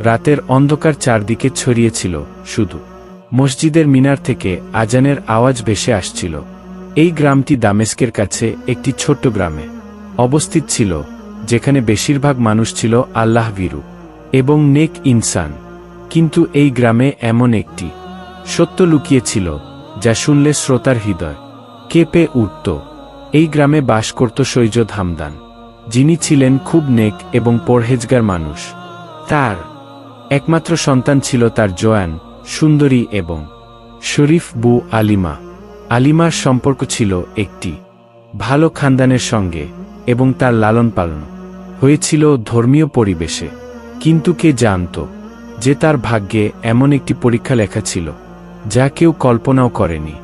রাতের অন্ধকার চারদিকে ছড়িয়েছিল, শুধু মসজিদের মিনার থেকে আজানের আওয়াজ ভেসে আসছিল। এই গ্রামটি দামেস্কের কাছে একটি ছোট্ট গ্রামে অবস্থিত ছিল, যেখানে বেশিরভাগ মানুষ ছিল আল্লাহ ভীরু এবং নেক ইনসান। কিন্তু এই গ্রামে এমন একটি সত্য লুকিয়ে ছিল, যা শুনলে শ্রোতার হৃদয় কেঁপে উঠত। এই গ্রামে বাস করত সৈয়দ হামদান, যিনি ছিলেন খুব নেক এবং পরহেজগার মানুষ। তার একমাত্র সন্তান ছিল তার জোয়ান, সুন্দরী এবং শরীফ বউ আলিমা। আলিমার সম্পর্ক ছিল একটি ভালো খানদানের সঙ্গে এবং তার লালন পালন হয়েছিল ধর্মীয় পরিবেশে। কিন্তু কে জানত যে তার ভাগ্যে এমন একটি পরীক্ষা লেখা ছিল, যা কেউ কল্পনাও করেনি।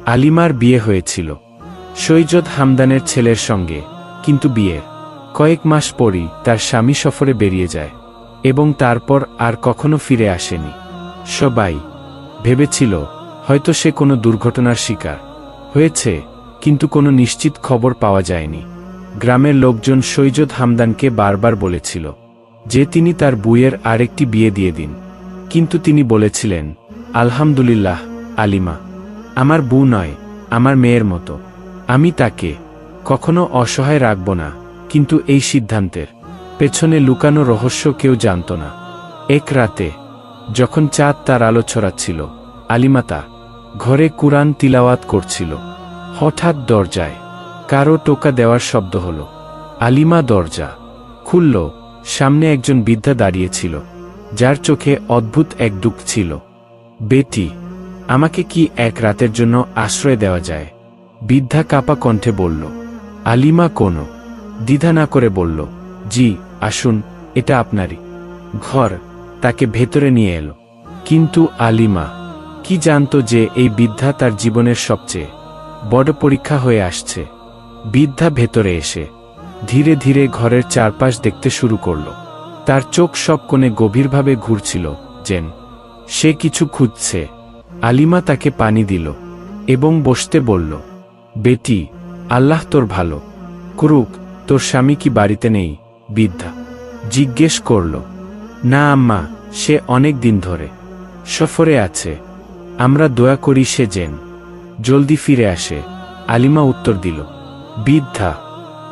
আলিমার বিয়ে হয়েছিল সৈয়দ হামদানের ছেলের সঙ্গে, কিন্তু বিয়ের কয়েক মাস পরই তার স্বামী সফরে বেরিয়ে যায় এবং তারপর আর কখনো ফিরে আসেনি। সবাই ভেবেছিল হয়তো সে কোনো দুর্ঘটনার শিকার হয়েছে, কিন্তু কোনো নিশ্চিত খবর পাওয়া যায়নি। গ্রামের লোকজন সৈয়দ হামদানকে বারবার বলেছিল যে তিনি তার বউয়ের আরেকটি বিয়ে দিয়ে দিন, কিন্তু তিনি বলেছিলেন, আলহামদুলিল্লাহ আলিমা আমার বউ নয়, আমার মেয়ের মতো। আমি তাকে কখনো অসহায় রাখব না। কিন্তু এই সিদ্ধান্তের পেছনে লুকানো রহস্য কেউ জানত না। এক রাতে যখন চাঁদ তার আলো ছড়াচ্ছিল, আলিমা তা ঘরে কুরআন তিলাওয়াত করছিল। হঠাৎ দরজায় কারো টোকা দেওয়ার শব্দ হলো। আলিমা দরজা খুলল। সামনে একজন বৃদ্ধা দাঁড়িয়েছিল, যার চোখে অদ্ভুত এক দুঃখ ছিল। বেটি, আমাকে কি এক রাতের জন্য আশ্রয় দেওয়া যায়? বৃদ্ধা কাপা কণ্ঠে বলল। আলিমা কোনো দ্বিধা না করে বলল, জি আসুন, এটা আপনারই ঘর। তাকে ভেতরে নিয়ে এলো। কিন্তু আলিমা কি জানত যে এই বৃদ্ধা তার জীবনের সবচেয়ে বড় পরীক্ষা হয়ে আসছে। বৃদ্ধা ভেতরে এসে ধীরে ধীরে ঘরের চারপাশ দেখতে শুরু করল। তার চোখ সব কোণে গভীরভাবে ঘুরছিল, যেন সে কিছু খুঁজছে। আলিমা তাকে পানি দিল এবং বসতে বলল, বেটি, আল্লাহ তোর ভালো করুক। তোর স্বামী কি বাড়িতে নেই? বৃদ্ধা জিজ্ঞেস করল। না আম্মা, সে অনেক দিন ধরে সফরে আছে। আমরা দোয়া করি সে যেন জলদি ফিরে আসে, আলিমা উত্তর দিল। বৃদ্ধা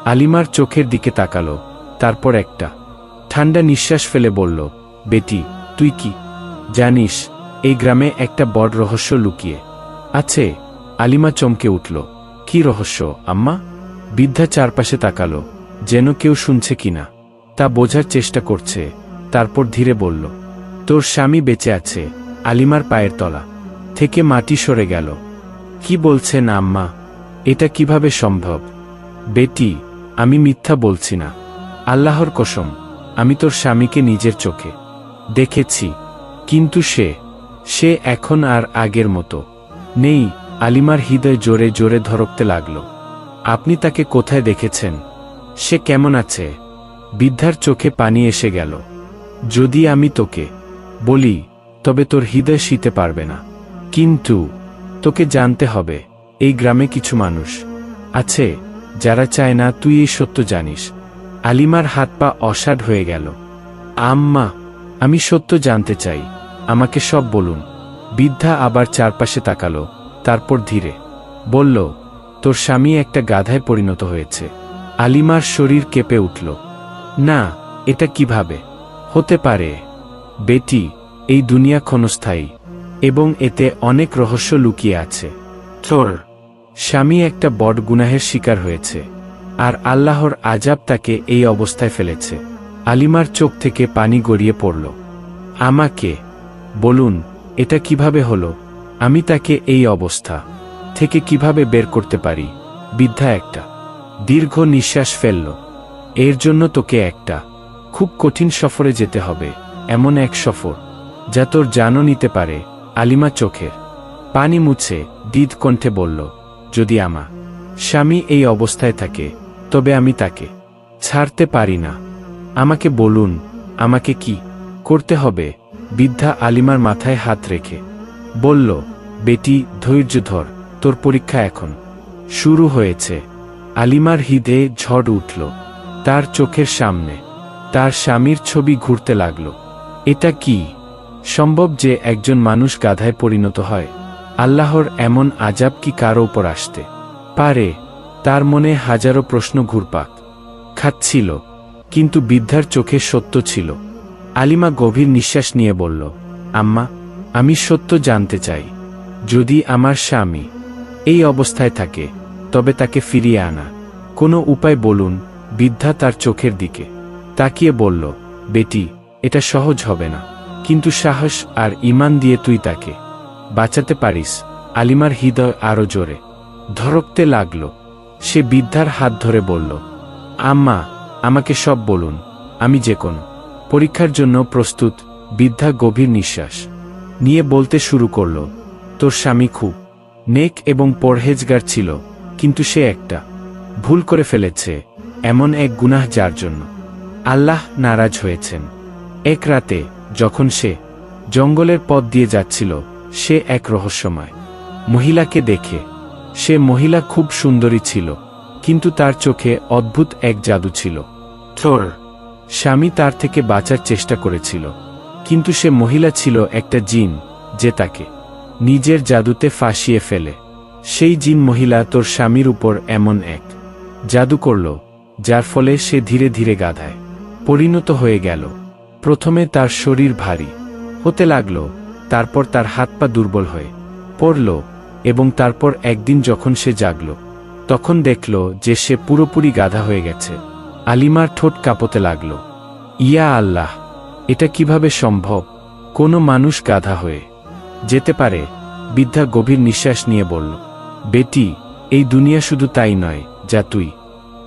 আলিমার চোখের দিকে তাকালো, তারপর একটা ঠান্ডা নিঃশ্বাস ফেলে বলল, বেটি, তুই কি জানিস এই গ্রামে একটা বড় রহস্য লুকিয়ে আছে? আলিমা চমকে উঠল। কি রহস্য আম্মা? বৃদ্ধা চারপাশে তাকালো, যেন কেউ শুনছে কিনা তা বোঝার চেষ্টা করছে। তারপর ধীরে বলল, তোর স্বামী বেঁচে আছে। আলিমার পায়ের তলা থেকে মাটি সরে গেল। কি বলছেন আম্মা? এটা কিভাবে সম্ভব? বেটি, আমি মিথ্যা বলছি না। আল্লাহর কসম, আমি তোর স্বামীকে নিজের চোখে দেখেছি। কিন্তু সে এখন আর আগের মতো নেই। আলিমার হৃদয় জোরে জোরে ধড়কতে লাগল। আপনি তাকে কোথায় দেখেছেন? সে কেমন আছে? বৃদ্ধার চোখে পানি এসে গেল। যদি আমি তোকে বলি, তবে তোর হৃদয় শীতে পারবে না। কিন্তু তোকে জানতে হবে, এই গ্রামে কিছু মানুষ আছে যারা চায় না তুই এই সত্য জানিস। আলিমার হাত পা অসাড় হয়ে গেল। আম্মা, আমি সত্য জানতে চাই, আমাকে সব বলুন। বৃদ্ধা আবার চারপাশে তাকালো, তারপর ধীরে বলল, তোর স্বামী একটা গাধায় পরিণত হয়েছে। আলিমার শরীর কেঁপে উঠল। না, এটা কিভাবে হতে পারে? বেটি, এই দুনিয়া ক্ষণস্থায়ী এবং এতে অনেক রহস্য লুকিয়ে আছে। তোর স্বামী একটা বড় গুনাহের শিকার হয়েছে, আর আল্লাহর আযাব তাকে এই অবস্থায় ফেলেছে। আলিমার চোখ থেকে পানি গড়িয়ে পড়ল। আমাকে বলুন, এটা কিভাবে হলো? আমি তাকে এই অবস্থা থেকে কিভাবে বের করতে পারি? বৃদ্ধা একটা দীর্ঘ নিঃশ্বাস ফেলল। এর জন্য তোকে একটা খুব কঠিন সফরে যেতে হবে, এমন এক সফর যা তোর জানও নিতে পারে। আলিমা চোখের পানি মুছে দ্বিধ কণ্ঠে বলল, যদি আমার স্বামী এই অবস্থায় থাকে, তবে আমি তাকে ছাড়তে পারি না। আমাকে বলুন, আমাকে কি করতে হবে? বৃদ্ধা আলিমার মাথায় হাত রেখে বলল, বেটি, ধৈর্য ধর, তোর পরীক্ষা এখন শুরু হয়েছে। আলিমার হৃদয়ে ঝড় উঠল। তার চোখের সামনে তার স্বামীর ছবি ঘুরতে লাগল। এটা কি সম্ভব যে একজন মানুষ গাধায় পরিণত হয়? আল্লাহর এমন আযাব কি কারো উপর আসতে পারে? তার মনে হাজারো প্রশ্ন ঘুরপাক খাচ্ছিল, কিন্তু বৃদ্ধার চোখে সত্য ছিল। আলিমা গভীর নিঃশ্বাস নিয়ে বলল, আম্মা, আমি সত্য জানতে চাই। যদি আমার স্বামী এই অবস্থায় থাকে, তবে তাকে ফিরিয়ে আনা কোনো উপায় বলুন। বৃদ্ধা তার চোখের দিকে তাকিয়ে বলল, বেটি, এটা সহজ হবে না, কিন্তু সাহস আর ঈমান দিয়ে তুই তাকে বাঁচাতে পারিস। আলিমার হৃদয় আরো জোরে ধড়কতে লাগল। সে বৃদ্ধার হাত ধরে বলল, আম্মা, আমাকে সব বলুন, আমি যে কোনো পরীক্ষার জন্য প্রস্তুত। বৃদ্ধা গভীর নিঃশ্বাস নিয়ে বলতে শুরু করল, তোর স্বামী খুব নেক এবং পরহেজগার ছিল, কিন্তু সে একটা ভুল করে ফেলেছে, এমন এক গুনাহ যার জন্য আল্লাহ নারাজ হয়েছেন। এক রাতে যখন সে জঙ্গলের পথ দিয়ে যাচ্ছিল, সে এক রহস্যময় মহিলাকে দেখে। সে মহিলা খুব সুন্দরী ছিল, কিন্তু তার চোখে অদ্ভুত এক জাদু ছিল। তোর স্বামী তার থেকে বাঁচার চেষ্টা করেছিল, কিন্তু সে মহিলা ছিল একটা জিন, যে তাকে নিজের জাদুতে ফাঁসিয়ে ফেলে। সেই জিন মহিলা তোর স্বামীর উপর এমন এক জাদু করল, যার ফলে সে ধীরে ধীরে গাধায় পরিণত হয়ে গেল। প্রথমে তার শরীর ভারী হতে লাগল, তারপর তার হাত পা দুর্বল হয়ে পড়ল, এবং তারপর একদিন যখন সে জাগল, তখন দেখল যে সে পুরোপুরি গাধা হয়ে গেছে। আলিমার ঠোঁট কাঁপতে লাগল। ইয়া আল্লাহ, এটা কিভাবে সম্ভব? কোনো মানুষ গাধা হয়ে যেতে পারে? বৃদ্ধা গভীর নিঃশ্বাস নিয়ে বলল, বেটি, এই দুনিয়া শুধু তাই নয় যা তুই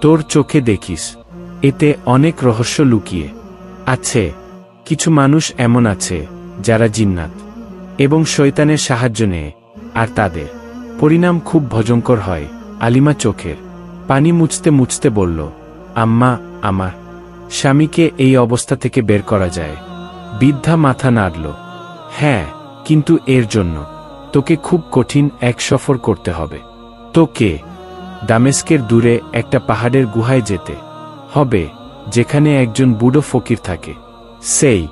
তোর চোখে দেখিস, এতে অনেক রহস্য লুকিয়ে আছে। কিছু মানুষ এমন আছে যারা জিন্নাত এবং শয়তানের সাহায্য নেয়, আর তাদের পরিণাম খুব ভয়ঙ্কর হয়। আলিমা চোখের পানি মুছতে মুছতে বলল, আম্মা, আমার স্বামীকে এই অবস্থা থেকে বের করা যায়? বৃদ্ধা মাথা নাড়ল। হ্যাঁ, কিন্তু এর জন্য তোকে খুব কঠিন এক সফর করতে হবে। তোকে দামেস্কের দূরে একটা পাহাড়ের গুহায় যেতে হবে, যেখানে একজন বুড়ো ফকির থাকে। সেই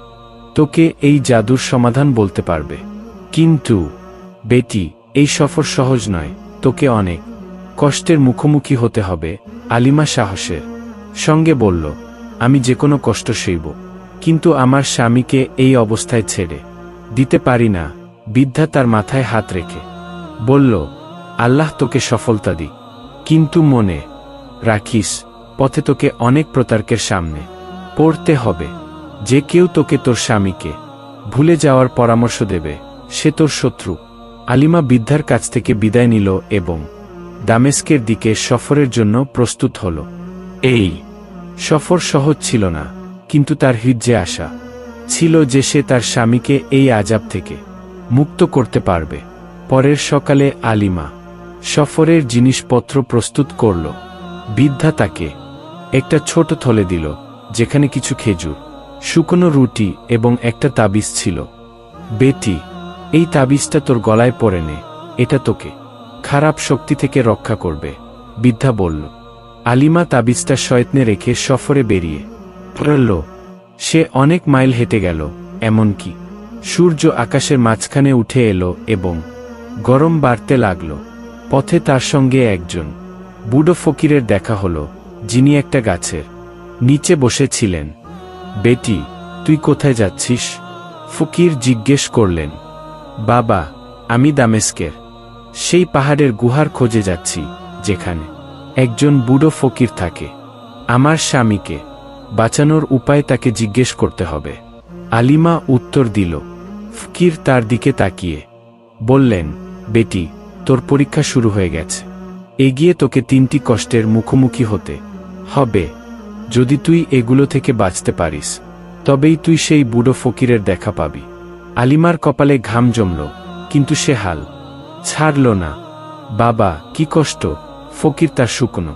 তোকে এই জাদুর সমাধান বলতে পারবে। কিন্তু বেটি, এই সফর সহজ নয়, তোকে অনেক কষ্টের মুখোমুখি হতে হবে। আলিমা সাহসের সঙ্গে বলল, আমি যে কোনো কষ্ট সইব, কিন্তু আমার স্বামীকে এই অবস্থায় ছেড়ে দিতে পারি না। বৃদ্ধা তার মাথায় হাত রেখে বলল, আল্লাহ তোকে সফলতা দিক, কিন্তু মনে রাখিস, পথে তোকে অনেক প্রতারকের সামনে পড়তে হবে। যে কেউ তোকে তোর স্বামীকে ভুলে যাওয়ার পরামর্শ দেবে, সে তোর শত্রু। আলিমা বৃদ্ধার কাছ থেকে বিদায় নিল এবং দামেস্কের দিকে সফরের জন্য প্রস্তুত হল। এই সফর সহজ ছিল না, কিন্তু তার হৃদয়ে আশা ছিল যে সে তার স্বামীকে এই আযাব থেকে মুক্ত করতে পারবে। পরের সকালে আলিমা সফরের জিনিসপত্র প্রস্তুত করল। বৃদ্ধা তাকে একটা ছোট থলে দিল, যেখানে কিছু খেজুর, শুকনো রুটি এবং একটা তাবিজ ছিল। বেটি, এই তাবিজটা তোর গলায় পরে নে, এটা তোকে খারাপ শক্তি থেকে রক্ষা করবে, বৃদ্ধা বলল। আলিমা তাবিজটা শয়তনে রেখে সফরে বেরিয়ে পড়ল। সে অনেক মাইল হেঁটে গেল, এমনকি সূর্য আকাশের মাঝখানে উঠে এলো এবং গরম বাড়তে লাগল। পথে তার সঙ্গে একজন বুড়ো ফকিরের দেখা হলো, যিনি একটা গাছের নিচে বসেছিলেন। বেটি, তুই কোথায় যাচ্ছিস? ফকির জিজ্ঞেস করলেন। বাবা, আমি দামেস্কের সেই পাহাড়ের গুহার খোঁজে যাচ্ছি, যেখানে একজন বুড়ো ফকির থাকে। আমার স্বামীকে বাঁচানোর উপায় তাকে জিজ্ঞেস করতে হবে। আলিমা উত্তর দিল। ফকির তার দিকে তাকিয়ে বললেন, বেটি, তোর পরীক্ষা শুরু হয়ে গেছে। এগিয়ে তোকে 3টি কষ্টের মুখোমুখি হতে হবে। যদি তুই এগুলো থেকে বাঁচতে পারিস, তবেই তুই সেই বুড়ো ফকিরের দেখা পাবি। আলিমার কপালে ঘাম জমল, কিন্তু সে হাল ছাড়ল না। বাবা, কি কষ্ট? ফকির তার শুকনো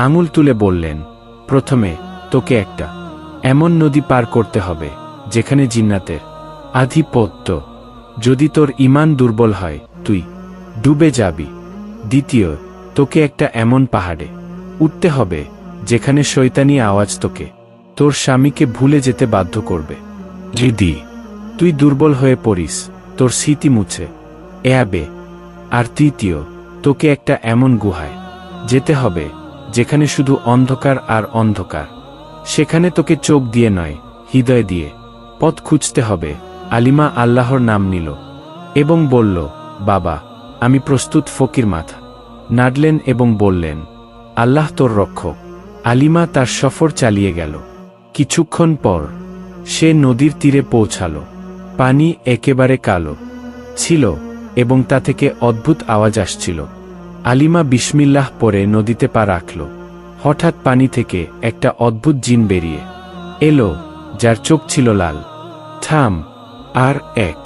আঙুল তুলে বললেন, প্রথমে তোকে একটা এমন নদী পার করতে হবে যেখানে জিন্নাতের আধিপত্য। যদি তোর ঈমান দুর্বল হয়, তুই ডুবে যাবি। দ্বিতীয়, তোকে একটা এমন পাহাড়ে উঠতে হবে যেখানে শয়তানি আওয়াজ তোকে তোর স্বামীকে ভুলে যেতে বাধ্য করবে। যদি তুই দুর্বল হয়ে পড়িস, তোর স্মৃতি মুছে যাবে। আর তৃতীয়, তোকে একটা এমন গুহায় যেতে হবে যেখানে শুধু অন্ধকার আর অন্ধকার। সেখানে তোকে চোখ দিয়ে নয়, হৃদয় দিয়ে পথ খুঁজতে হবে। আলিমা আল্লাহর নাম নিল এবং বলল, বাবা, আমি প্রস্তুত। ফকির মাথা নাড়লেন এবং বললেন, আল্লাহ তোর রক্ষক। আলিমা তার সফর চালিয়ে গেল। কিছুক্ষণ পর সে নদীর তীরে পৌঁছাল। পানি একেবারে কালো ছিল এবং তা থেকে অদ্ভুত আওয়াজ আসছিল। আলিমা বিসমিল্লাহ পরে নদীতে পা রাখল। হঠাৎ পানি থেকে একটা অদ্ভুত জিন বেরিয়ে এলো, যার চোখ ছিল লাল। থাম, আর এক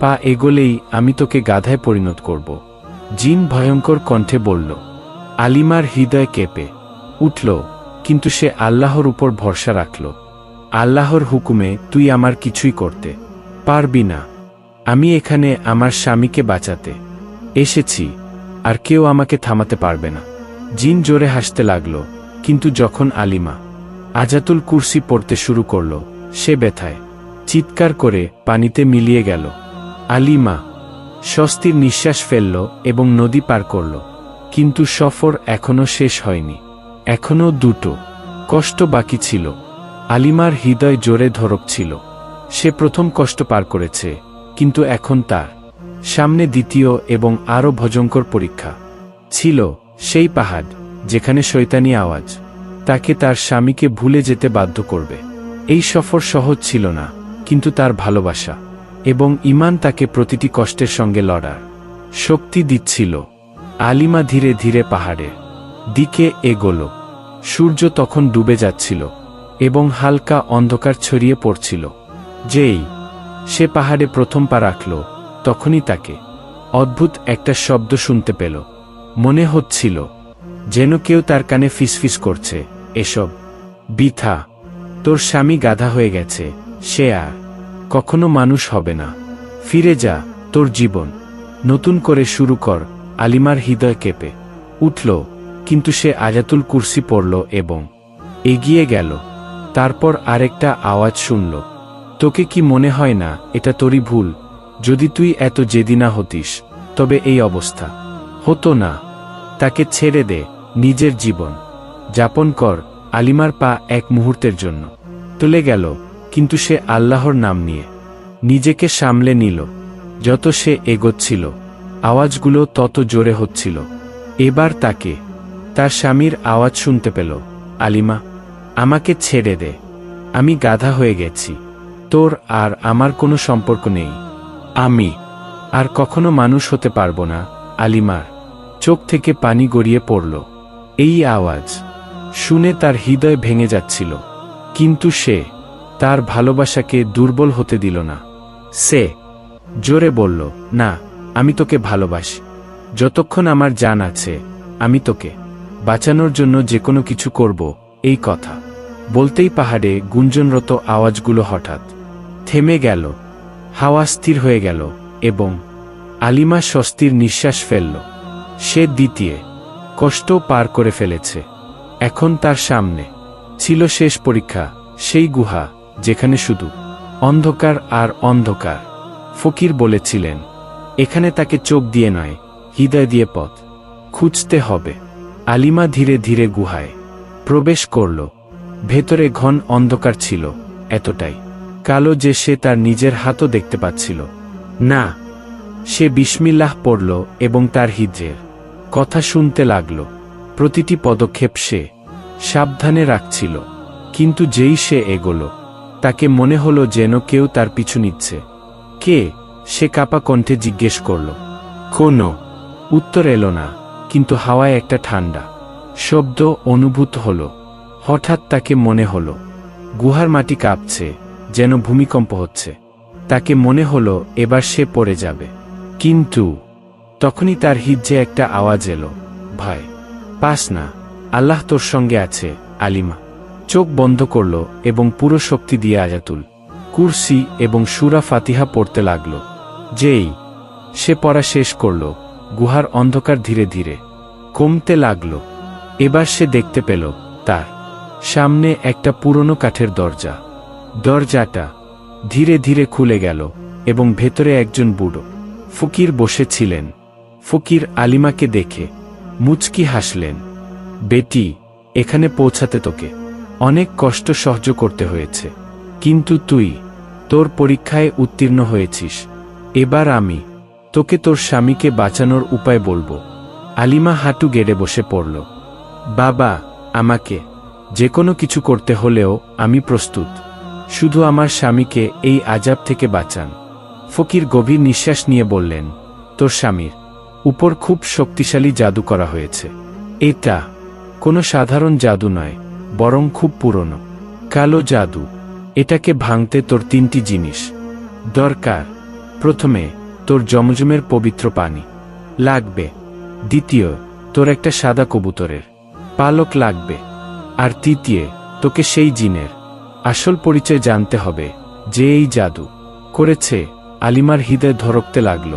পা এগোলেই আমি তোকে গাধায় পরিণত করব। জিন ভয়ঙ্কর কণ্ঠে বলল। আলিমার হৃদয় কেঁপে উঠল, কিন্তু সে আল্লাহর উপর ভরসা রাখল। আল্লাহর হুকুমে তুই আমার কিছুই করতে পারবি না। আমি এখানে আমার স্বামীকে বাঁচাতে এসেছি, আর কেউ আমাকে থামাতে পারবে না। জিন জোরে হাসতে লাগল, কিন্তু যখন আলিমা আয়াতুল কুরসি পড়তে শুরু করল, সে ব্যথায় চিৎকার করে পানিতে মিলিয়ে গেল। আলিমা স্বস্তির নিঃশ্বাস ফেলল এবং নদী পার করল। কিন্তু সফর এখনো শেষ হয়নি। এখনো দুটো কষ্ট বাকি ছিল। আলিমার হৃদয় জোরে ধড়কছিল। সে প্রথম কষ্ট পার করেছে, কিন্তু এখন তার সামনে দ্বিতীয় এবং আরও ভয়ঙ্কর পরীক্ষা ছিল। সেই পাহাড় যেখানে শয়তানি আওয়াজ তাকে তার স্বামীকে ভুলে যেতে বাধ্য করবে। এই সফর সহজ ছিল না, কিন্তু তার ভালোবাসা এবং ঈমান তাকে প্রতিটি কষ্টের সঙ্গে লড়ার শক্তি দিচ্ছিল। আলিমা ধীরে ধীরে পাহাড়ের দিকে এগোল। সূর্য তখন ডুবে যাচ্ছিল এবং হালকা অন্ধকার ছড়িয়ে পড়ছিল। যেই সে পাহাড়ে প্রথম পা রাখল, তখনই তাকে অদ্ভুত একটা শব্দ শুনতে পেল। মনে হচ্ছিল যেন কেউ তার কানে ফিসফিস করছে, এসব বৃথা। তোর স্বামী গাধা হয়ে গেছে, সে আর কখনো মানুষ হবে না। ফিরে যা, তোর জীবন নতুন করে শুরু কর। আলিমার হৃদয় কেঁপে উঠল, কিন্তু সে আয়াতুল কুরসি পড়ল এবং এগিয়ে গেল। তারপর আরেকটা আওয়াজ শুনল, তোকে কি মনে হয় না এটা তোরই ভুল? যদি তুই এত জেদি না হতিস, তবে এই অবস্থা হতো না। তাকে ছেড়ে দে, নিজের জীবন যাপন কর। আলিমার পা এক মুহূর্তের জন্য তুলে গেল, কিন্তু সে আল্লাহর নাম নিয়ে নিজেকে সামলে নিল। যত সে এগোচ্ছিল, আওয়াজগুলো তত জোরে হচ্ছিল। এবার তাকে তার স্বামীর আওয়াজ শুনতে পেল, আলিমা, আমাকে ছেড়ে দে। আমি গাধা হয়ে গেছি। তোর আর আমার কোনো সম্পর্ক নেই। আমি আর কখনো মানুষ হতে পারবো না। আলিমার চোখ থেকে পানি গড়িয়ে পড়ল। এই আওয়াজ শুনে তার হৃদয় ভেঙে যাচ্ছিল, কিন্তু সে তার ভালোবাসাকে দুর্বল হতে দিল না। সে জোরে বলল, না, আমি তোকে ভালোবাসি। যতক্ষণ আমার জান আছে, আমি তোকে বাঁচানোর জন্য যে কোনো কিছু করব। এই কথা বলতেই পাহাড়ে গুঞ্জনরত আওয়াজগুলো হঠাৎ থেমে গেল। হাওয়া স্থির হয়ে গেল এবং আলিমা স্বস্তির নিঃশ্বাস ফেলল। সে দ্বিতীয় কষ্ট পার করে ফেলেছে। এখন তার সামনে ছিল শেষ পরীক্ষা, সেই গুহা যেখানে শুধু অন্ধকার আর অন্ধকার। ফকির বলেছিলেন, এখানে তাকে চোখ দিয়ে নয়, হৃদয় দিয়ে পথ খুঁজতে হবে। আলিমা ধীরে ধীরে গুহায় প্রবেশ করল। ভেতরে ঘন অন্ধকার ছিল, এতটাই কালো যে সে তার নিজের হাতও দেখতে পাচ্ছিল না। সে বিসমিল্লাহ পড়ল এবং তার হৃদয়ের কথা শুনতে লাগল। প্রতিটি পদক্ষেপ সে সাবধানে রাখছিল, কিন্তু যেই সে এগোল, তাকে মনে হলো যেন কেউ তার পিছু নিচ্ছে। কে? সে কাঁপা কণ্ঠে জিজ্ঞেস করল। কোনো উত্তর এলো না, কিন্তু হাওয়ায় একটা ঠান্ডা শব্দ অনুভূত হল। হঠাৎ তাকে মনে হলো গুহার মাটি কাঁপছে, যেন ভূমিকম্প হচ্ছে। তাকে মনে হলো এবার সে পড়ে যাবে, কিন্তু তখনই তার হৃদয়ে একটা আওয়াজ এলো, ভয় পাস না, আল্লাহ তোর সঙ্গে আছে। আলিমা চোখ বন্ধ করল এবং পুরো শক্তি দিয়ে আয়াতুল কুরসি এবং সূরা ফাতিহা পড়তে লাগল। যেই সে পড়া শেষ করল, গুহার অন্ধকার ধীরে ধীরে কমতে লাগল। এবার সে দেখতে পেল তার সামনে একটা পুরনো কাঠের দরজা। দরজাটা ধীরে ধীরে খুলে গেল এবং ভেতরে একজন বুড়ো ফকির বসেছিলেন। ফকির আলিমাকে দেখে মুচকি হাসলেন। বেটি, এখানে পৌঁছাতে তোকে অনেক কষ্ট সহ্য করতে হয়েছে, কিন্তু তুই তোর পরীক্ষায় উত্তীর্ণ হয়েছিস। এবার আমি তোকে তোর স্বামীকে বাঁচানোর উপায় বলবো। আলিমা হাঁটু গেড়ে বসে পড়ল। বাবা, আমাকে যে কোনো কিছু করতে হলেও আমি প্রস্তুত, শুধু আমার স্বামীকে এই আযাব থেকে বাঁচান। ফকির গভীর নিঃশ্বাস নিয়ে বললেন, তোর স্বামীর উপর খুব শক্তিশালী জাদু করা হয়েছে। এটা কোনো সাধারণ জাদু নয়, বরং খুব পুরনো কালো জাদু। এটাকে ভাঙতে তোর 3টি জিনিস দরকার। প্রথমে তোর জমজমের পবিত্র পানি লাগবে, দ্বিতীয় তোর একটা সাদা কবুতরের পালক লাগবে, আর তৃতীয় তোকে সেই জিনের আসল পরিচয় জানতে হবে যে এই জাদু করেছে। আলিমার হৃদয় ধড়কতে লাগল।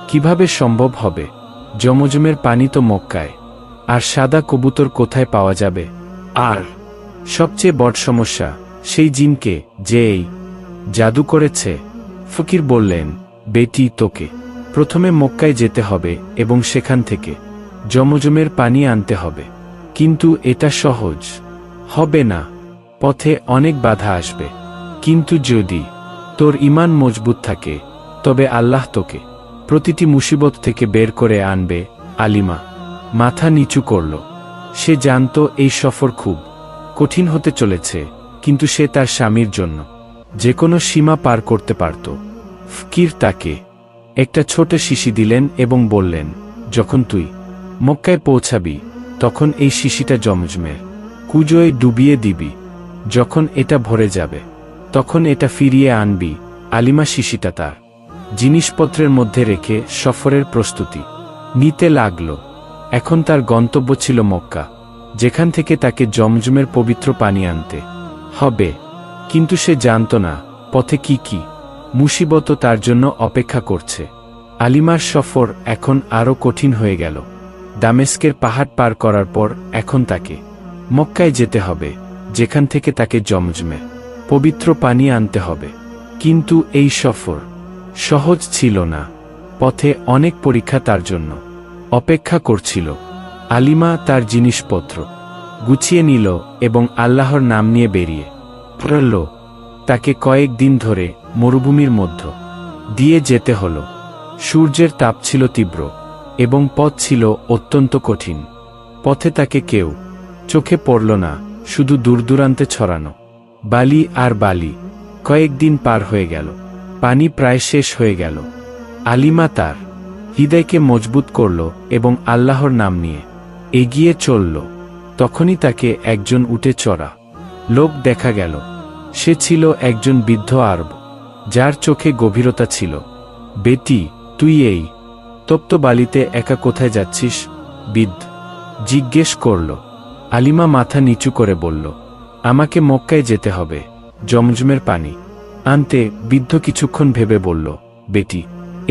কিভাবে সম্ভব হবে? জমজমের পানি তো মক্কায়, আর সাদা কবুতর কোথায় পাওয়া যাবে? আর সবচেয়ে বড় সমস্যা, সেই জিনকে যে এই জাদু করেছে। ফকির বললেন, বেটি, তোকে প্রথমে মক্কায় যেতে হবে এবং সেখান থেকে জমজমের পানি আনতে হবে। কিন্তু এটা সহজ হবে না, পথে অনেক বাধা আসবে। কিন্তু যদি তোর ঈমান মজবুত থাকে, তবে আল্লাহ তোকে প্রতিটি মুসিবত থেকে বের করে আনবে। আলিমা মাথা নিচু করল। সে জানত এই সফর খুব কঠিন হতে চলেছে, কিন্তু সে তার স্বামীর জন্য যে কোনো সীমা পার করতে পারত। ফকির তাকে একটা ছোট শিশি দিলেন এবং বললেন, যখন তুই মক্কায় পৌঁছাবি, তখন এই শিশিটা জমজমের কুজোয় ডুবিয়ে দিবি। যখন এটা ভরে যাবে, তখন এটা ফিরিয়ে আনবি। আলিমা শিশিটা তার জিনিসপত্রের মধ্যে রেখে সফরের প্রস্তুতি নিতে লাগল। এখন তার গন্তব্য ছিল মক্কা, যেখান থেকে তাকে জমজমের পবিত্র পানি আনতে হবে। কিন্তু সে জানত না পথে কি কি মুসিবত তার জন্য অপেক্ষা করছে। আলিমার সফর এখন আরও কঠিন হয়ে গেল। দামেস্কের পাহাড় পার করার পর এখন তাকে মক্কায় যেতে হবে, যেখান থেকে তাকে জমজমের পবিত্র পানি আনতে হবে। কিন্তু এই সফর সহজ ছিল না। পথে অনেক পরীক্ষা তার জন্য অপেক্ষা করছিল। আলিমা তার জিনিসপত্র গুছিয়ে নিল এবং আল্লাহর নাম নিয়ে বেরিয়ে পড়ল। তাকে কয়েকদিন ধরে মরুভূমির মধ্য দিয়ে যেতে হল। সূর্যের তাপ ছিল তীব্র এবং পথ ছিল অত্যন্ত কঠিন। পথে তাকে কেউ চোখে পড়ল না, শুধু দূরদূরান্তে ছড়ানো বালি আর বালি। কয়েকদিন পার হয়ে গেল, পানি প্রায় শেষ হয়ে গেল। আলিমা তার হৃদয়কে মজবুত করল এবং আল্লাহর নাম নিয়ে এগিয়ে চলল। তখনই তাকে একজন উটে চড়া লোক দেখা গেল। সে ছিল একজন বৃদ্ধ আরব, যার চোখে গভীরতা ছিল। বেটি, তুই এই তপ্ত বালিতে একা কোথায় যাচ্ছিস? বৃদ্ধ জিজ্ঞেস করল। আলিমা মাথা নিচু করে বলল, আমাকে মক্কায় যেতে হবে জমজমের পানি আনতে। বৃদ্ধ কিছুক্ষণ ভেবে বলল, বেটি,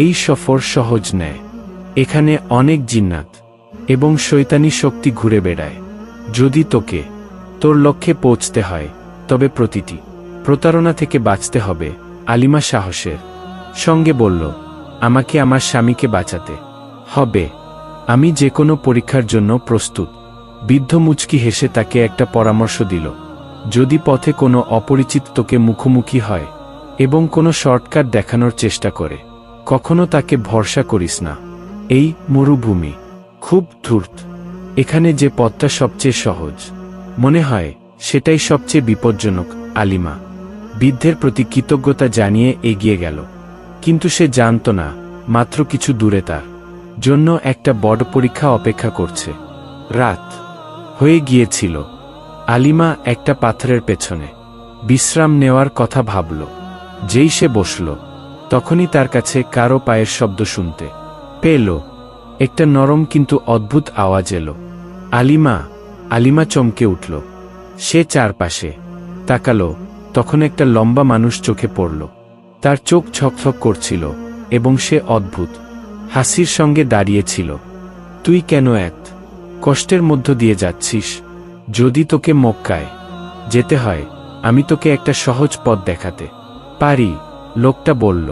এই সফর সহজ নয়। এখানে অনেক জিন্নাত এবং শয়তানি শক্তি ঘুরে বেড়ায়। যদি তোকে তোর লক্ষ্যে পৌঁছতে হয়, তবে প্রতিটি প্রতারণা থেকে বাঁচতে হবে। আলিমা সাহসের সঙ্গে বলল, আমাকে আমার স্বামীকে বাঁচাতে হবে। আমি যে কোনো পরীক্ষার জন্য প্রস্তুত। বৃদ্ধ মুচকি হেসে তাকে একটা পরামর্শ দিল, যদি পথে কোনো অপরিচিত তোকে মুখোমুখি হয় এবং কোনো শর্টকাট দেখানোর চেষ্টা করে, কখনো তাকে ভরসা করিস না। এই মরুভূমি খুব ধূর্ত। এখানে যে পথটা সবচেয়ে সহজ মনে হয়, সেটাই সবচেয়ে বিপজ্জনক। আলিমা বৃদ্ধের প্রতি কৃতজ্ঞতা জানিয়ে এগিয়ে গেল, কিন্তু সে জানত না মাত্র কিছু দূরে তার জন্য একটা বড় পরীক্ষা অপেক্ষা করছে। রাত হয়ে গিয়েছিল। আলিমা একটা পাথরের পেছনে বিশ্রাম নেওয়ার কথা ভাবল। যেই সে বসল, তখনই তার কাছে কারো পায়ের শব্দ শুনতে পেল। একটা নরম কিন্তু অদ্ভুত আওয়াজ এলো। আলিমা চমকে উঠল। সে চারপাশে তাকালো। তখন একটা লম্বা মানুষ চোখে পড়ল। তার চোখ ছকছক করছিল এবং সে অদ্ভুত হাসির সঙ্গে দাঁড়িয়েছিল। তুই কেন এত কষ্টের মধ্য দিয়ে যাচ্ছিস? যদি তোকে মক্কায় যেতে হয়, আমি তোকে একটা সহজ পথ দেখাতে পারি, লোকটা বলল।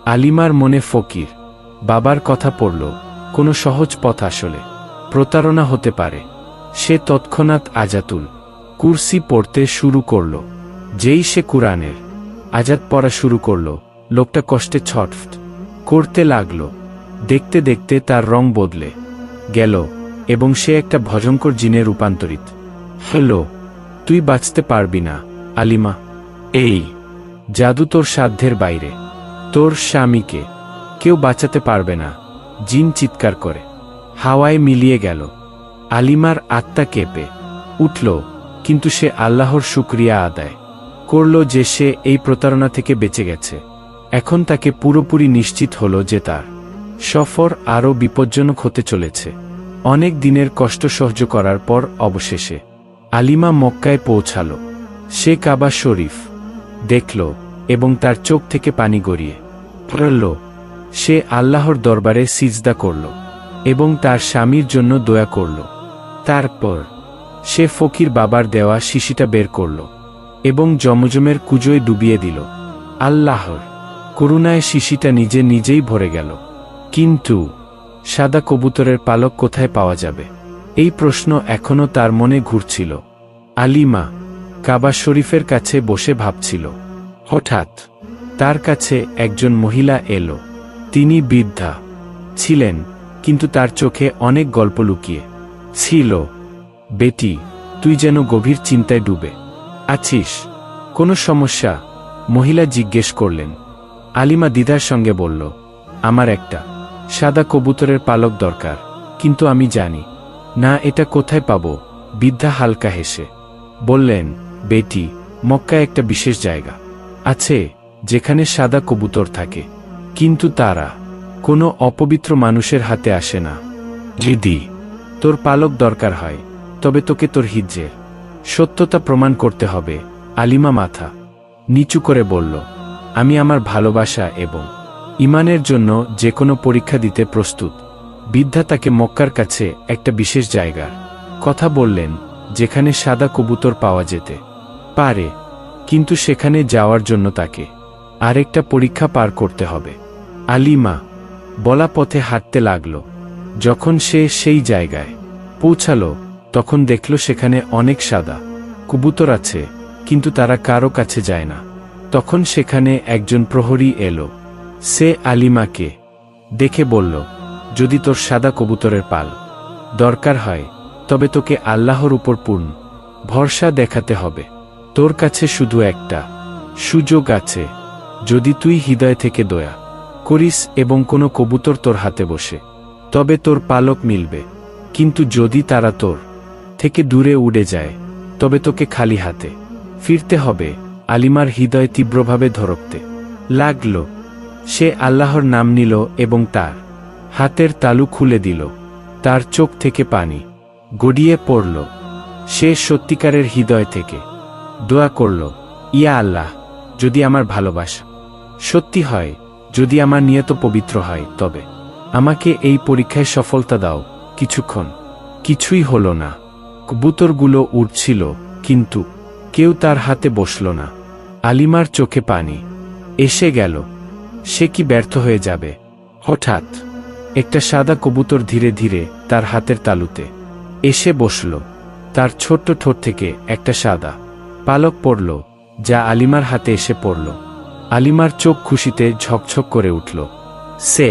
আলিমার মনে ফকির বাবার কথা পড়ল, কোনো সহজ পথ আসলে প্রতারণা হতে পারে। সে তৎক্ষণাৎ আয়াতুল কুরসি পড়তে শুরু করল। যেই সে কুরআনের আয়াত পড়া শুরু করল, লোকটা কষ্টে ছটফট করতে লাগল। দেখতে দেখতে তার রং বদলে গেল এবং সে একটা ভয়ঙ্কর জিনে রূপান্তরিত হল। তুই বাঁচতে পারবি না আলিমা, এই জাদু তোর সাধ্যের বাইরে, তোর স্বামীকে কেউ বাঁচাতে পারবে না। জিন চিৎকার করে হাওয়ায় মিলিয়ে গেল। আলিমার আত্মা কেঁপে উঠল, কিন্তু সে আল্লাহর শুকরিয়া আদায় করল যে সে এই প্রতারণা থেকে বেঁচে গেছে। এখন তাকে পুরোপুরি নিশ্চিত হল যে তার সফর আরও বিপজ্জনক হতে চলেছে। অনেক দিনের কষ্ট সহ্য করার পর অবশেষে আলিমা মক্কায় পৌঁছাল। সে কাবা শরীফ দেখল এবং তার চোখ থেকে পানি গড়িয়ে পড়ল। সে আল্লাহর দরবারে সিজদা করল এবং তার স্বামীর জন্য দোয়া করল। তারপর সে ফকির বাবার দেওয়া শিশিটা বের করল এবং জমজমের কুজোয় ডুবিয়ে দিল। আল্লাহর করুণায় শিশিটা নিজে নিজেই ভরে গেল। কিন্তু সাদা কবুতরের পালক কোথায় পাওয়া যাবে, এই প্রশ্ন এখনও তার মনে ঘুরছিল। আলিমা কাবা শরীফের কাছে বসে ভাবছিল। হঠাৎ তার কাছে একজন মহিলা এলো। তিনি বৃদ্ধা ছিলেন, কিন্তু তার চোখে অনেক গল্প লুকিয়ে ছিল। বেটি, তুই যেন গভীর চিন্তায় ডুবে আছিস, কোনো সমস্যা? মহিলা জিজ্ঞেস করলেন। আলিমা দ্বিধার সঙ্গে বলল, আমার একটা সাদা কবুতরের পালক দরকার, কিন্তু আমি জানি না এটা কোথায় পাবো। বৃদ্ধা হালকা হেসে বললেন, বেটি, মক্কায় একটা বিশেষ জায়গা আছে যেখানে সাদা কবুতর থাকে, কিন্তু তারা কোনো অপবিত্র মানুষের হাতে আসে না। যদি তোর পালক দরকার হয় তবে তোকে তোর হিজ্জের সত্যতা প্রমাণ করতে হবে। আলিমা মাথা নিচু করে বলল, আমি আমার ভালোবাসা এবং ইমানের জন্য যে কোনো পরীক্ষা দিতে প্রস্তুত। বৃদ্ধা তাকে মক্কার কাছে একটা বিশেষ জায়গার কথা বললেন যেখানে সাদা কবুতর পাওয়া যেতে পারে, কিন্তু সেখানে যাওয়ার জন্য তাকে আরেকটা পরীক্ষা পার করতে হবে। আলিমা বলা পথে হাঁটতে লাগল। যখন সে সেই জায়গায় পৌঁছালো তখন দেখল সেখানে অনেক সাদা কবুতর আছে, কিন্তু তারা কারো কাছে যায় না। তখন সেখানে একজন প্রহরী এলো। সে আলিমাকে দেখে বলল, যদি তোর সাদা কবুতরের পাল দরকার হয় তবে তোকে আল্লাহর উপর পূর্ণ ভরসা দেখাতে হবে। তোর কাছে শুধু একটা সুযোগ আছে, যদি তুই হৃদয় থেকে দয়া করিস এবং কোনো কবুতর তোর হাতে বসে, তবে তোর পালক মিলবে। কিন্তু যদি তারা তোর থেকে দূরে উড়ে যায় তবে তোকে খালি হাতে ফিরতে হবে। আলিমার হৃদয় তীব্রভাবে ধড়কতে লাগল। সে আল্লাহর নাম নিল এবং তার হাতের তালু খুলে দিল। তার চোখ থেকে পানি গড়িয়ে পড়ল। সে সত্যিকারের হৃদয় থেকে দোয়া করল, ইয়া আল্লাহ, যদি আমার ভালোবাসা সত্যি হয়, যদি আমার নিয়ত পবিত্র হয়, তবে আমাকে এই পরীক্ষায় সফলতা দাও। কিছুক্ষণ কিছুই হল না। কবুতরগুলো উড়ছিল, কিন্তু কেউ তার হাতে বসল না। আলিমার চোখে পানি এসে গেল। সে কি ব্যর্থ হয়ে যাবে? হঠাৎ একটা সাদা কবুতর ধীরে ধীরে তার হাতের তালুতে এসে বসল। তার ছোট্ট ঠোঁট থেকে একটা সাদা পালক পড়ল, যা আলিমার হাতে এসে পড়ল। আলিমার চোখ খুশিতে ঝকঝক করে উঠল। সে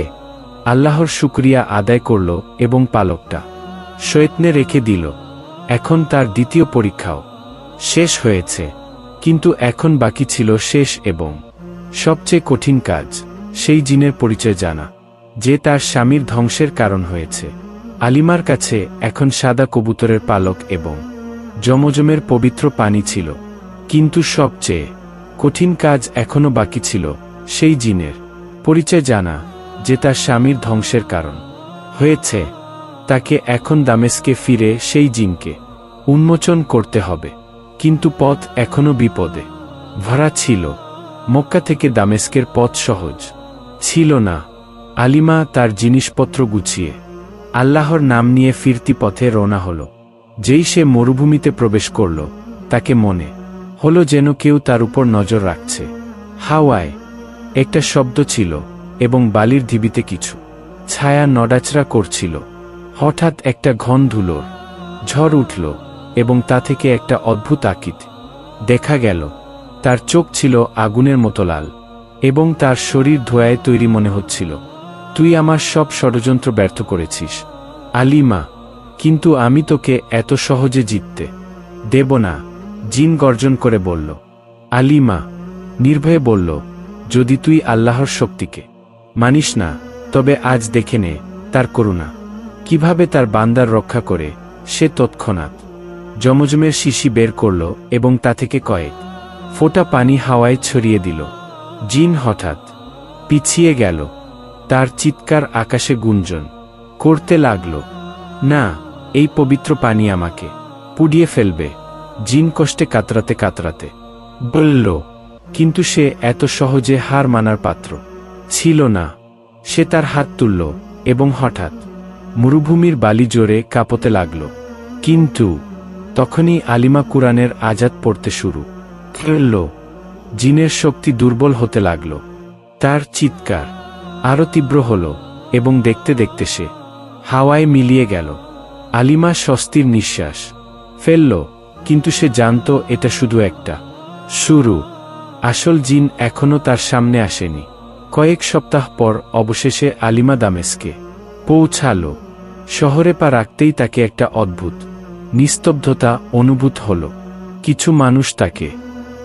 আল্লাহর শুকরিয়া আদায় করল এবং পালকটা সযত্নে রেখে দিল। এখন তার দ্বিতীয় পরীক্ষাও শেষ হয়েছে, কিন্তু এখন বাকি ছিল শেষ এবং সবচেয়ে কঠিন কাজ, সেই জিনের পরিচয় জানা যে তার স্বামীর ধ্বংসের কারণ হয়েছে। আলিমার কাছে এখন সাদা কবুতরের পালক এবং জমজমের পবিত্র পানি ছিল, কিন্তু সবচেয়ে কঠিন কাজ এখনো বাকি ছিল, সেই জিনের পরিচয় জানা যে তার স্বামীর ধ্বংসের কারণ হয়েছে। তাকে এখন দামেস্কে ফিরে সেই জিনকে উন্মোচন করতে হবে, কিন্তু পথ এখনো বিপদে ভরা ছিল। মক্কা থেকে দামেস্কের পথ সহজ ছিল না। আলিমা তার জিনিসপত্র গুছিয়ে আল্লাহর নাম নিয়ে ফিরতি পথে রওনা হল। যেই সে মরুভূমিতে প্রবেশ করল, তাকে মনে হলো যেন কেউ তার উপর নজর রাখছে। হাওয়ায় একটা শব্দ ছিল এবং বালির ঢিবিতে কিছু ছায়া নড়াচড়া করছিল। হঠাৎ একটা ঘন ধুলোর ঝড় উঠল এবং তা থেকে একটা অদ্ভুত আকৃতি দেখা গেল। তার চোখ ছিল আগুনের মতো লাল এবং তার শরীর ধোঁয়ায় তৈরি মনে হচ্ছিল। তুই আমার সব ষড়যন্ত্র ব্যর্থ করেছিস, আলিমা, কিন্তু আমি তোকে এত সহজে জিততে দেব না, জিন গর্জন করে বলল। আলিমা নির্ভয়ে বলল, যদি তুই আল্লাহর শক্তিকে মানিস না, তবে আজ দেখে নে তার করুণা কিভাবে তার বান্দার রক্ষা করে। সে তৎক্ষণাৎ জমজমের শিশি বের করল এবং তা থেকে কয়েক ফোঁটা পানি হাওয়ায় ছড়িয়ে দিল। জিন হঠাৎ পিছিয়ে গেল, তার চিৎকার আকাশে গুঞ্জন করতে লাগল, না, এই পবিত্র পানি আমাকে পুড়িয়ে ফেলবে। জিন কষ্টে কাতরাতে কাতরাতে বলল, কিন্তু সে এত সহজে হার মানার পাত্র ছিল না। সে তার হাত তুলল এবং হঠাৎ মরুভূমির বালি জোরে কাঁপতে লাগল। কিন্তু তখনই আলিমা কুরআনের আয়াত পড়তে শুরু করল। জিনের শক্তি দুর্বল হতে লাগল, তার চিৎকার আরো তীব্র হল এবং দেখতে দেখতে সে হাওয়ায় মিলিয়ে গেল। আলিমা স্বস্তির নিঃশ্বাস ফেলল, কিন্তু সে জানত এটা শুধু একটা শুরু। আসল জিন এখনো তার সামনে আসেনি। কয়েক সপ্তাহ পর অবশেষে আলিমা দামেস্কে পৌঁছাল। শহরে পা রাখতেই তাকে একটা অদ্ভুত নিস্তব্ধতা অনুভূত হল। কিছু মানুষ তাকে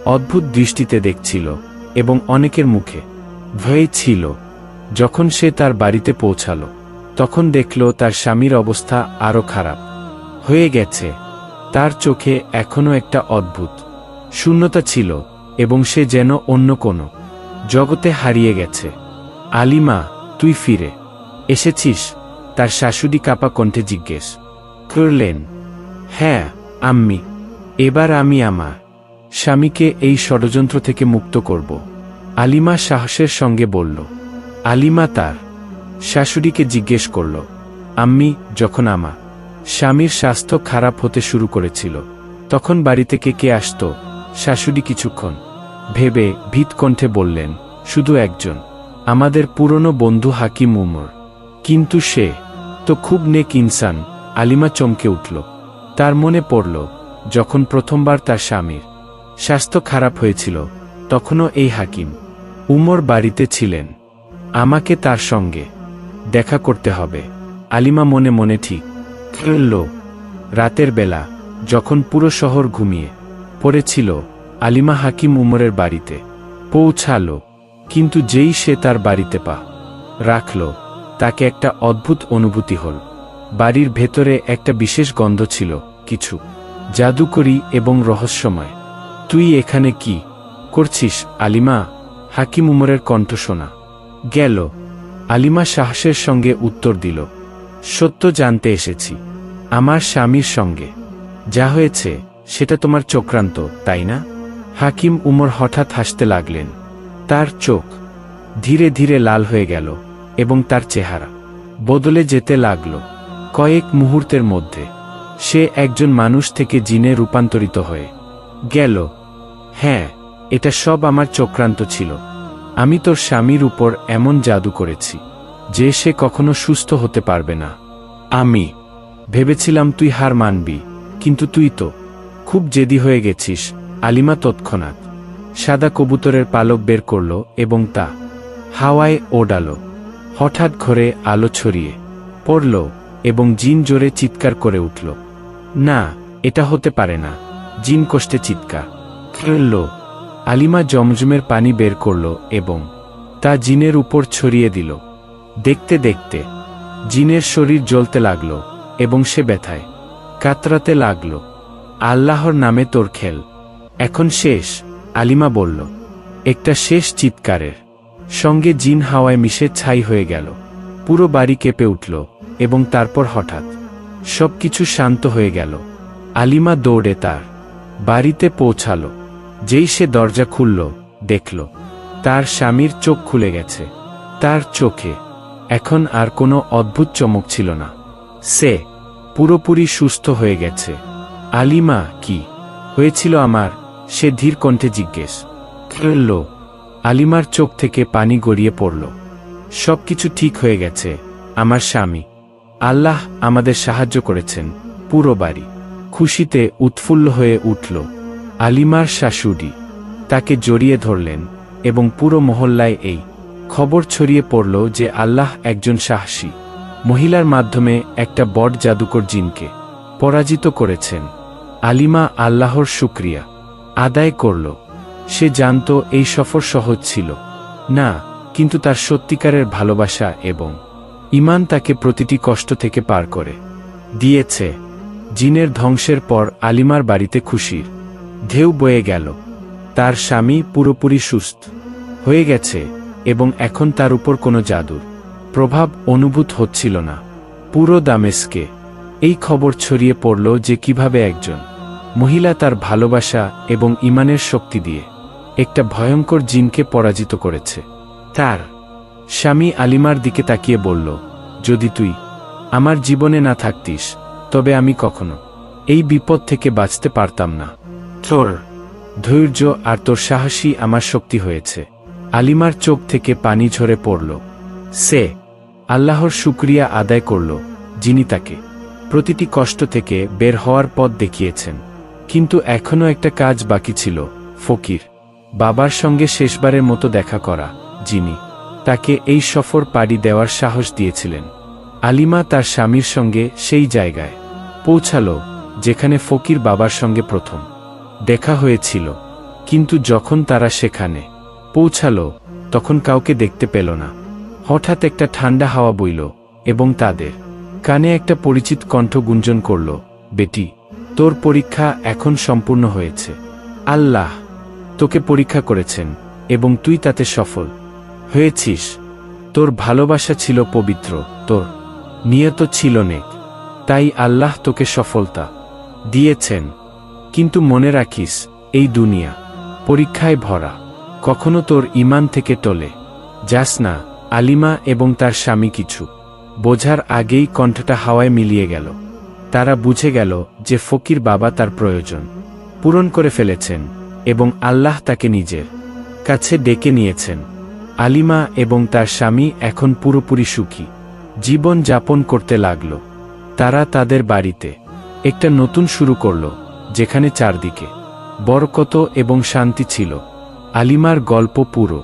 অদ্ভুত দৃষ্টিতে দেখছিল এবং অনেকের মুখে ভয় ছিল। যখন সে তার বাড়িতে পৌঁছাল, তখন দেখল তার স্বামীর অবস্থা আরো খারাপ হয়ে গেছে। তার চোখে এখনো একটা অদ্ভুত শূন্যতা ছিল এবং সে যেন অন্য কোনো জগতে হারিয়ে গেছে। আলিমা, তুই ফিরে এসেছিস? তার শাশুড়ি কাঁপা কণ্ঠে জিজ্ঞেস করলেন। হ্যাঁ আম্মি, এবার আমি আমার স্বামীকে এই ষড়যন্ত্র থেকে মুক্ত করব, আলিমা সাহসের সঙ্গে বলল। আলিমা তার শাশুড়িকে জিজ্ঞেস করল, আম্মি, যখন আমার স্বামীর স্বাস্থ্য খারাপ হতে শুরু করেছিল, তখন বাড়িতে কে কে আসত? শাশুড়ি কিছুক্ষণ ভেবে ভীত কণ্ঠে বললেন, শুধু একজন, আমাদের পুরনো বন্ধু হাকিম উমর। কিন্তু সে তো খুব নেক ইনসান। আলিমা চমকে উঠল। তার মনে পড়ল, যখন প্রথমবার তার স্বামীর স্বাস্থ্য খারাপ হয়েছিল, তখনও এই হাকিম উমর বাড়িতে ছিলেন। আমাকে তার সঙ্গে দেখা করতে হবে। আলিমা মনে মনে ঠিক করল। রাতের বেলা যখন পুরো শহর ঘুমিয়ে পড়েছিল, আলিমা হাকিম উমরের বাড়িতে পৌঁছাল। কিন্তু যেই সে তার বাড়িতে পা রাখল, তাকে একটা অদ্ভুত অনুভূতি হল। বাড়ির ভেতরে একটা বিশেষ গন্ধ ছিল, কিছু জাদুকরী এবং রহস্যময়। তুই এখানে কি করছিস আলিমা? হাকিম উমরের কণ্ঠ শোনা গেল। আলিমা সাহসের সঙ্গে উত্তর দিল, সত্য জানতে এসেছি। আমার স্বামীর সঙ্গে যা হয়েছে সেটা তোমার চক্রান্ত, তাই না? হাকিম উমর হঠাৎ হাসতে লাগলেন। তার চোখ ধীরে ধীরে লাল হয়ে গেল এবং তার চেহারা বদলে যেতে লাগল। কয়েক মুহূর্তের মধ্যে সে একজন মানুষ থেকে জিনে রূপান্তরিত হয়ে গেল। হ্যাঁ, এটা সব আমার চক্রান্ত ছিল। আমি তোর স্বামীর উপর এমন জাদু করেছি যে সে কখনো সুস্থ হতে পারবে না। আমি ভেবেছিলাম তুই হার মানবি, কিন্তু তুই তো খুব জেদি হয়ে গেছিস। আলিমা তৎক্ষণাৎ সাদা কবুতরের পালক বের করল এবং তা হাওয়ায় ওড়াল। হঠাৎ ঘরে আলো ছড়িয়ে পড়ল এবং জিন জোরে চিৎকার করে উঠল। না, এটা হতে পারে না। জিন কষ্টে চিৎকার করল। আলিমা জমজমের পানি বের করল এবং তা জিনের উপর ছড়িয়ে দিল। দেখতে দেখতে জিনের শরীর জ্বলতে লাগল এবং সে ব্যথায় কাতরাতে লাগল। আল্লাহর নামে তোর খেল এখন শেষ, আলিমা বলল। একটা শেষ চিৎকারের সঙ্গে জিন হাওয়ায় মিশে ছাই হয়ে গেল। পুরো বাড়ি কেঁপে উঠল এবং তারপর হঠাৎ সবকিছু শান্ত হয়ে গেল। আলিমা দৌড়ে তার বাড়িতে পৌঁছাল। যেই সে দরজা খুলল, দেখল তার স্বামীর চোখ খুলে গেছে। তার চোখে এখন আর কোনো অদ্ভুত চমক ছিল না। সে পুরোপুরি সুস্থ হয়ে গেছে। আলিমা, কি হয়েছিল আমার? সে ধীর কণ্ঠে জিজ্ঞেস করল। আলিমার চোখ থেকে পানি গড়িয়ে পড়ল। সবকিছু ঠিক হয়ে গেছে আমার স্বামী। আল্লাহ আমাদের সাহায্য করেছেন। পুরো বাড়ি খুশিতে উৎফুল্ল হয়ে উঠল। আলিমার শাশুড়ি তাকে জড়িয়ে ধরলেন এবং পুরো মহল্লায় এই খবর ছড়িয়ে পড়ল যে আল্লাহ একজন সাহসী মহিলার মাধ্যমে একটা বড় জাদুকর জিনকে পরাজিত করেছেন। আলিমা আল্লাহর শুকরিয়া আদায় করল। সে জানত এই সফর সহজ ছিল না, কিন্তু তার সত্যিকারের ভালোবাসা এবং ঈমান তাকে প্রতিটি কষ্ট থেকে পার করে দিয়েছে। জিনের ধ্বংসের পর আলিমার বাড়িতে খুশির ঢেউ বয়ে গেল। তার স্বামী পুরোপুরি সুস্থ হয়ে গেছে এবং এখন তার উপর কোনো জাদুর প্রভাব অনুভূত হচ্ছিল না। পুরো দামেস্কে এই খবর ছড়িয়ে পড়ল যে কিভাবে একজন মহিলা তার ভালোবাসা এবং ঈমানের শক্তি দিয়ে একটা ভয়ঙ্কর জিনকে পরাজিত করেছে। তার স্বামী আলিমার দিকে তাকিয়ে বলল, যদি তুই আমার জীবনে না থাকতিস তবে আমি কখনো এই বিপদ থেকে বাঁচতে পারতাম না। তোর ধৈর্য আর তোর সাহসী আমার শক্তি হয়েছে। আলিমার চোখ থেকে পানি ঝরে পড়ল। সে আল্লাহর শুকরিয়া আদায় করল, যিনি তাকে প্রতিটি কষ্ট থেকে বের হওয়ার পথ দেখিয়েছেন। কিন্তু এখনও একটা কাজ বাকি ছিল, ফকির বাবার সঙ্গে শেষবারের মতো দেখা করা, যিনি তাকে এই সফর পাড়ি দেওয়ার সাহস দিয়েছিলেন। আলিমা তার স্বামীর সঙ্গে সেই জায়গায় পৌঁছাল যেখানে ফকির বাবার সঙ্গে প্রথম দেখা হয়েছিল। কিন্তু যখন তারা সেখানে পৌঁছাল তখন কাউকে দেখতে পেল না। হঠাৎ একটা ঠান্ডা হাওয়া বইল এবং তাদের কানে একটা পরিচিত কণ্ঠ গুঞ্জন করল, বেটি, তোর পরীক্ষা এখন সম্পূর্ণ হয়েছে। আল্লাহ তোকে পরীক্ষা করেছেন এবং তুই তাতে সফল হয়েছিস। তোর ভালোবাসা ছিল পবিত্র, তোর নিয়ত ছিল নেক, তাই আল্লাহ তোকে সফলতা দিয়েছেন। কিন্তু মনে রাখিস, এই দুনিয়া পরীক্ষায় ভরা, কখনো তোর ঈমান থেকে টলে যাস না। আলিমা এবং তার স্বামী কিছু বোঝার আগেই কণ্ঠটা হাওয়ায় মিলিয়ে গেল। তারা বুঝে গেল যে ফকির বাবা তার প্রয়োজন পূরণ করে ফেলেছেন এবং আল্লাহ তাকে নিজের কাছে ডেকে নিয়েছেন। আলিমা এবং তার স্বামী এখন পুরোপুরি সুখী জীবন যাপন করতে লাগল। তারা তাদের বাড়িতে একটা নতুন শুরু করল, যেখানে চারদিকে বরকত এবং শান্তি ছিল। আলিমার গল্প পুরো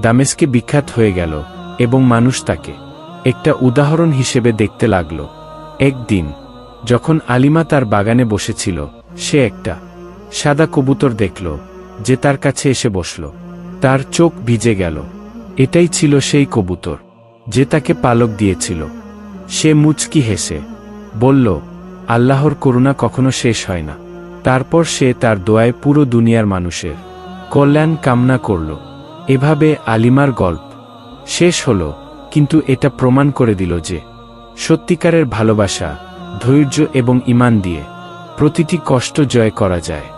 দামেস্কে বিখ্যাত হয়ে গেল এবং মানুষ তাকে একটা উদাহরণ হিসেবে দেখতে লাগল। একদিন যখন আলিমা তার বাগানে বসেছিল, সে একটা সাদা কবুতর দেখল যে তার কাছে এসে বসল। তার চোখ ভিজে গেল। এটাই ছিল সেই কবুতর যে তাকে পালক দিয়েছিল। সে মুচকি হেসে বলল, আল্লাহর করুণা কখনো শেষ হয় না। তারপর সে তার দোয়ায় পুরো দুনিয়ার মানুষের কল্যাণ কামনা করল। এভাবে আলিমার গল্প শেষ হল, কিন্তু এটা প্রমাণ করে দিল যে সত্যিকারের ভালোবাসা, ধৈর্য এবং ঈমান দিয়ে প্রতিটি কষ্ট জয় করা যায়।